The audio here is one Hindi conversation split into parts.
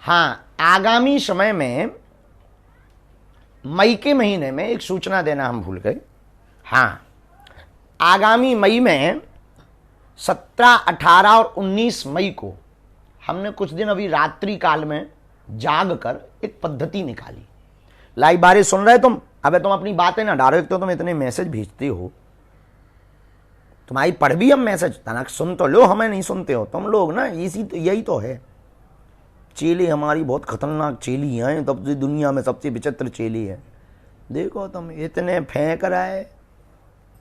हाँ, आगामी समय में मई के महीने में एक सूचना देना हम भूल गए। हाँ, आगामी मई में 17, 18 और 19 मई को हमने कुछ दिन अभी रात्रि काल में जाग कर एक पद्धति निकाली। लाइव बारिश सुन रहे तुम? अबे तुम अपनी बातें ना डालो, एक तो तुम इतने मैसेज भेजते हो, तुम्हारी पढ़ भी हम मैसेज, तनक सुन तो लो, हमें नहीं सुनते हो तुम लोग ना। यही तो है, चेली हमारी बहुत खतरनाक चेली हैं, तब से दुनिया में सबसे विचित्र चेली है। देखो तुम इतने फेंक रहे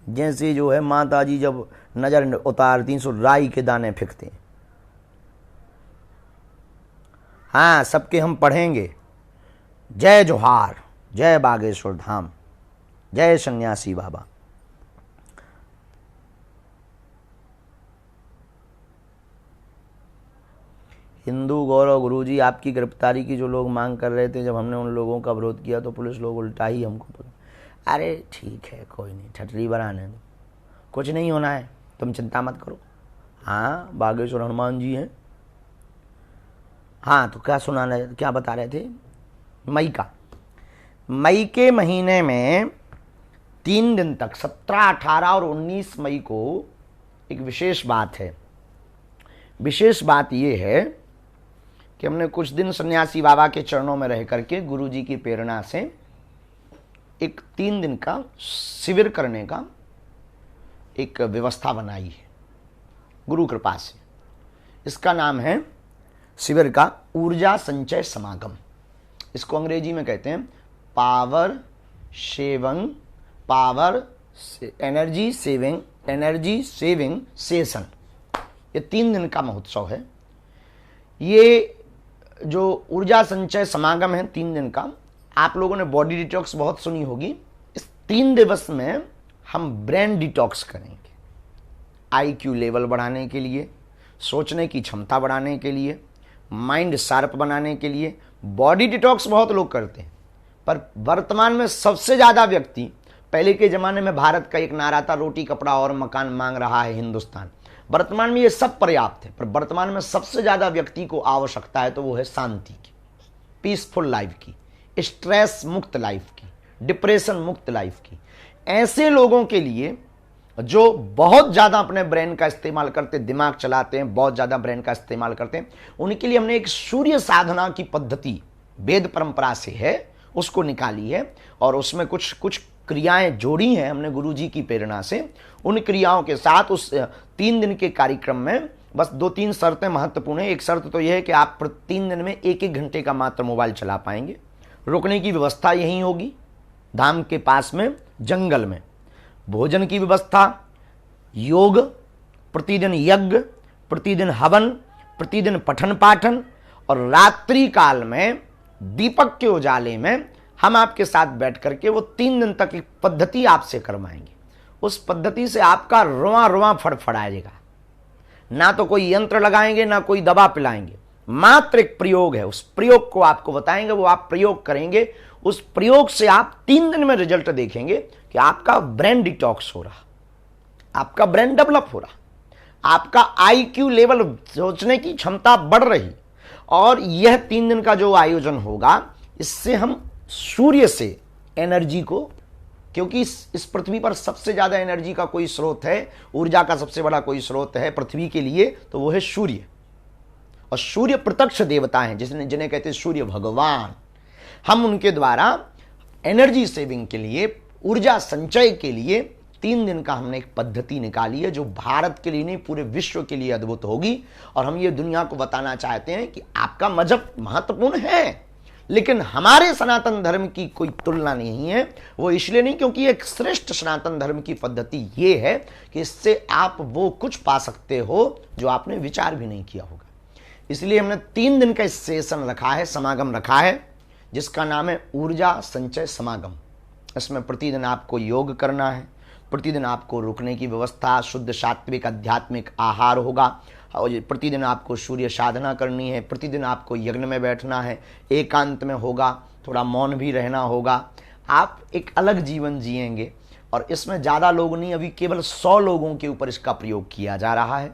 जैसे जो है माता जी जब नजर उतारती सो राई के दाने फेंकते हैं। हाँ, सबके हम पढ़ेंगे। जय जोहार, जय बागेश्वर धाम, जय सन्यासी बाबा। हिंदू गौरव गुरुजी, आपकी गिरफ्तारी की जो लोग मांग कर रहे थे, जब हमने उन लोगों का विरोध किया तो पुलिस लोग उल्टा ही हमको। अरे ठीक है, कोई नहीं, ठटरी बनाने दो, कुछ नहीं होना है, तुम चिंता मत करो। हाँ, बागेश्वर हनुमान जी हैं। हाँ, तो क्या बता रहे थे? मई के महीने में 3 दिन तक 17, 18 और 19 मई को एक विशेष बात है। विशेष बात यह है कि हमने कुछ दिन सन्यासी बाबा के चरणों में रह करके गुरु जी की प्रेरणा से एक 3 दिन का शिविर करने का एक व्यवस्था बनाई है गुरु कृपा से। इसका नाम है शिविर का ऊर्जा संचय समागम। इसको अंग्रेजी में कहते हैं एनर्जी सेविंग सेशन। ये 3 दिन का महोत्सव है। ये जो ऊर्जा संचय समागम है 3 दिन का, आप लोगों ने बॉडी डिटॉक्स बहुत सुनी होगी। इस 3 दिवस में हम ब्रेन डिटॉक्स करेंगे, IQ लेवल बढ़ाने के लिए, सोचने की क्षमता बढ़ाने के लिए, माइंड शार्प बनाने के लिए। बॉडी डिटॉक्स बहुत लोग करते हैं, पर वर्तमान में सबसे ज़्यादा व्यक्ति, पहले के ज़माने में भारत का एक नारा था, रोटी कपड़ा और मकान मांग रहा है हिंदुस्तान। वर्तमान में ये सब पर्याप्त है, पर वर्तमान में सबसे ज़्यादा व्यक्ति को आवश्यकता है तो वो है शांति की, पीसफुल लाइफ की, स्ट्रेस मुक्त लाइफ की, डिप्रेशन मुक्त लाइफ की। ऐसे लोगों के लिए जो बहुत ज़्यादा अपने ब्रेन का इस्तेमाल करते, दिमाग चलाते हैं, बहुत ज़्यादा ब्रेन का इस्तेमाल करते हैं, उनके लिए हमने एक सूर्य साधना की पद्धति वेद परंपरा से है, उसको निकाली है और उसमें कुछ क्रियाएं जोड़ी हैं हमने गुरुजी की प्रेरणा से। उन क्रियाओं के साथ उस 3 दिन के कार्यक्रम में बस 2-3 शर्तें महत्वपूर्ण है। एक शर्त तो यह है कि आप 3 दिन में 1-1 घंटे का मात्र मोबाइल चला पाएंगे। रुकने की व्यवस्था यहीं होगी, धाम के पास में जंगल में। भोजन की व्यवस्था, योग, प्रतिदिन यज्ञ, प्रतिदिन हवन, प्रतिदिन पठन पाठन, और रात्रि काल में दीपक के उजाले में हम आपके साथ बैठ करके वो 3 दिन तक एक पद्धति आपसे करवाएंगे। उस पद्धति से आपका रोआ रोआ फड़फड़ाएगा। ना तो कोई यंत्र लगाएंगे, ना कोई दवा पिलाएंगे, मात्र एक प्रयोग है। उस प्रयोग को आपको बताएंगे, वो आप प्रयोग करेंगे। उस प्रयोग से आप 3 दिन में रिजल्ट देखेंगे कि आपका ब्रेन डिटॉक्स हो रहा, आपका ब्रेन डेवलप हो रहा, आपका IQ लेवल, सोचने की क्षमता बढ़ रही। और यह 3 दिन का जो आयोजन होगा, इससे हम सूर्य से एनर्जी को, क्योंकि इस पृथ्वी पर सबसे ज्यादा एनर्जी का कोई स्रोत है, ऊर्जा का सबसे बड़ा कोई स्रोत है पृथ्वी के लिए, तो वो है सूर्य। और सूर्य प्रत्यक्ष देवता हैं, जिन्हें कहते हैं सूर्य भगवान। हम उनके द्वारा एनर्जी सेविंग के लिए, ऊर्जा संचय के लिए 3 दिन का हमने एक पद्धति निकाली है, जो भारत के लिए नहीं पूरे विश्व के लिए अद्भुत होगी। और हम ये दुनिया को बताना चाहते हैं कि आपका मजहब महत्वपूर्ण है, लेकिन हमारे सनातन धर्म की कोई तुलना नहीं है। वो इसलिए नहीं क्योंकि एक श्रेष्ठ सनातन धर्म की पद्धति ये है कि इससे आप वो कुछ पा सकते हो जो आपने विचार भी नहीं किया होगा। इसलिए हमने 3 दिन का सेशन रखा है, समागम रखा है, जिसका नाम है ऊर्जा संचय समागम। इसमें प्रतिदिन आपको योग करना है, प्रतिदिन आपको रुकने की व्यवस्था, शुद्ध सात्विक आध्यात्मिक आहार होगा, और प्रतिदिन आपको सूर्य साधना करनी है, प्रतिदिन आपको यज्ञ में बैठना है, एकांत में होगा, थोड़ा मौन भी रहना होगा। आप एक अलग जीवन जिएंगे। और इसमें ज़्यादा लोग नहीं, अभी केवल 100 लोगों के ऊपर इसका प्रयोग किया जा रहा है।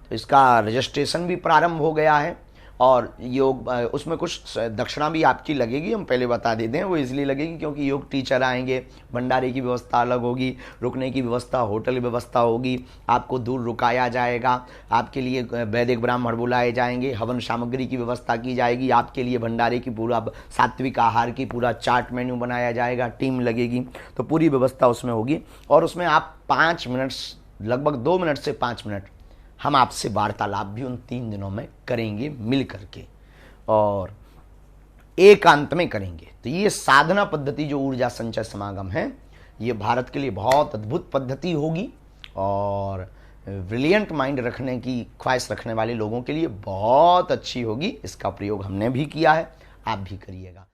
तो इसका रजिस्ट्रेशन भी प्रारंभ हो गया है। और योग उसमें कुछ दक्षिणा भी आपकी लगेगी, हम पहले बता देते हैं। वो इसलिए लगेगी क्योंकि योग टीचर आएंगे, भंडारे की व्यवस्था अलग होगी, रुकने की व्यवस्था, होटल व्यवस्था होगी, आपको दूर रुकाया जाएगा, आपके लिए वैदिक ब्राह्मण बुलाए जाएंगे, हवन सामग्री की व्यवस्था की जाएगी, आपके लिए भंडारे की पूरा सात्विक आहार की पूरा चार्ट मेन्यू बनाया जाएगा, टीम लगेगी, तो पूरी व्यवस्था उसमें होगी। और उसमें आप 5 मिनट, लगभग 2 मिनट से 5 मिनट हम आपसे वार्तालाप भी उन 3 दिनों में करेंगे मिल करके, और एकांत में करेंगे। तो ये साधना पद्धति जो ऊर्जा संचय समागम है, ये भारत के लिए बहुत अद्भुत पद्धति होगी, और ब्रिलियंट माइंड रखने की ख्वाहिश रखने वाले लोगों के लिए बहुत अच्छी होगी। इसका प्रयोग हमने भी किया है, आप भी करिएगा।